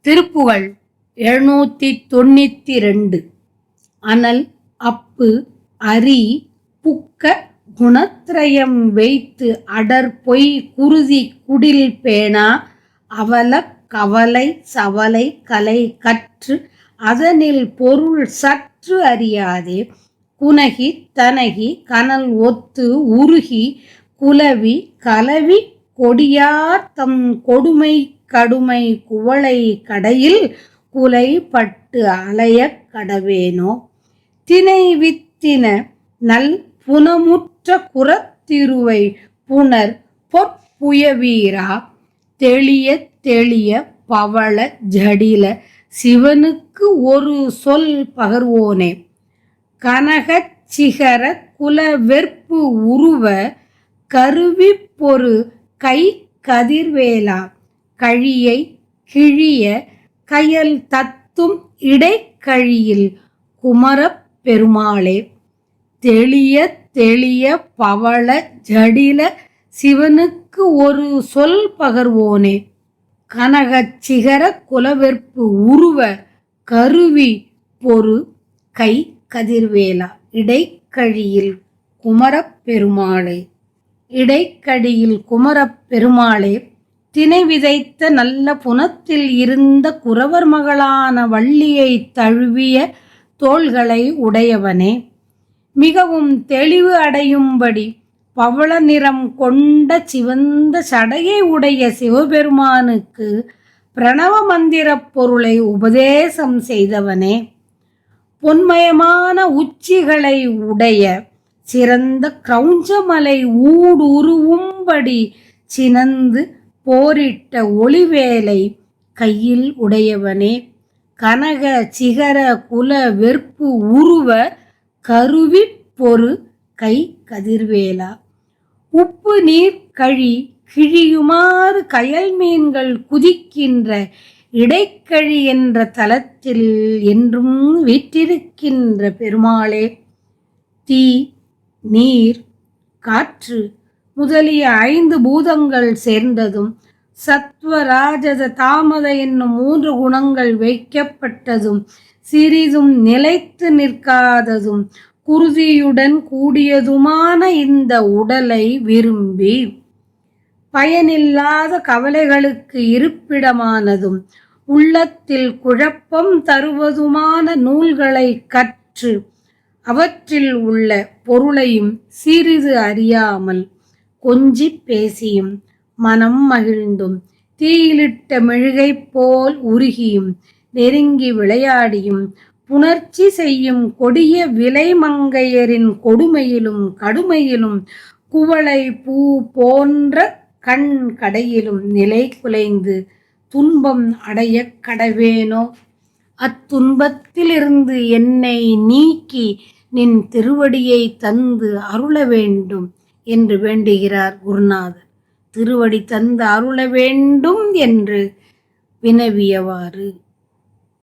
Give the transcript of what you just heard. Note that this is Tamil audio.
திருப்புகழ் 792. அனல் அப்பு அரி புக்க குணத்ரயம் வைத்து அடர் பொய் குருதி குடில் பேணா அவலக் கவலை சவலை கலை கற்று அதனில் பொருள் சற்று அறியாதே குனகி தனகி கனல் ஒத்து உருகி குலவி கலவி கொடியார் தம் கொடுமை கடுமை குவளை கடையில் குலை பட்டு அலையக் கடவேனோ தினை வித்தின நல் புனமுற்ற குறத்திருவை புனர் பொற்புயவீரா தெளிய தெளிய பவள ஜடில சிவனுக்கு ஒரு சொல் பகர்வோனே கனகச் சிகர குல வெற்பு உருவ கருவி பொரு கை கதிர்வேலா கழியை கிழிய கயல் தத்தும் இடைக்கழியில் குமரப் பெருமாளே தெளிய தெளிய பவள ஜடில சிவனுக்கு ஒரு சொல் பகர்வோனே கனகச் சிகர குலவெற்பு உருவ கருவி பொரு கை கதிர்வேலா இடைக்கழியில் குமரப் பெருமாளே இடைக்கழியில் குமரப் பெருமாளே தினை விதைத்த நல்ல புனத்தில் இருந்த குறவர் மகளான வள்ளியை தழுவிய தோள்களை உடையவனே மிகவும் தெளிவு அடையும்படி பவள நிறம் கொண்ட சிவந்த சடையை உடைய சிவபெருமானுக்கு பிரணவ மந்திரப் பொருளை உபதேசம் செய்தவனே பொன்மயமான உச்சிகளை உடைய சிறந்த கிரௌஞ்சமலை ஊடுருவும்படி சினந்து போரிட்ட ஒளிவேலை கையில் உடையவனே கனக சிகர குல வெற்பு உருவ கருவி பொரு கை கதிர்வேலா உப்பு நீர் கழி கிழியுமாறு கயல் மீன்கள் குதிக்கின்ற இடைக்கழி என்ற தலத்தில் என்றும் வீற்றிருக்கின்ற பெருமாளே தீ நீர் காற்று முதலிய 5 பூதங்கள் சேர்ந்ததும் சத்வ ராஜத தாமத என்னும் 3 குணங்கள் வைக்கப்பட்டதும் சிறிதும் நிலைத்து நிற்காததும் குருதியுடன் கூடியதுமான இந்த உடலை விரும்பி பயனில்லாத கவலைகளுக்கு இருப்பிடமானதும் உள்ளத்தில் குழப்பம் தருவதுமான நூல்களை கற்று அவற்றில் உள்ள பொருளையும் சிறிது அறியாமல் கொஞ்சி பேசியும் மனம் மகிழ்ந்தும் தீயிலிட்ட மெழுகை போல் உருகியும் நெருங்கி விளையாடியும் புணர்ச்சி செய்யும் கொடிய விலைமங்கையரின் கொடுமையிலும் கடுமையிலும் குவளை பூ போன்ற கண் கடையிலும் நிலை குலைந்து துன்பம் அடைய கடவேனோ அத்துன்பத்திலிருந்து என்னை நீக்கி நின் திருவடியை தந்து அருள வேண்டும் என்று வேண்டுகிறார் குருநாதர். திருவடி தந்து அருள வேண்டும் என்று வினவியவாறு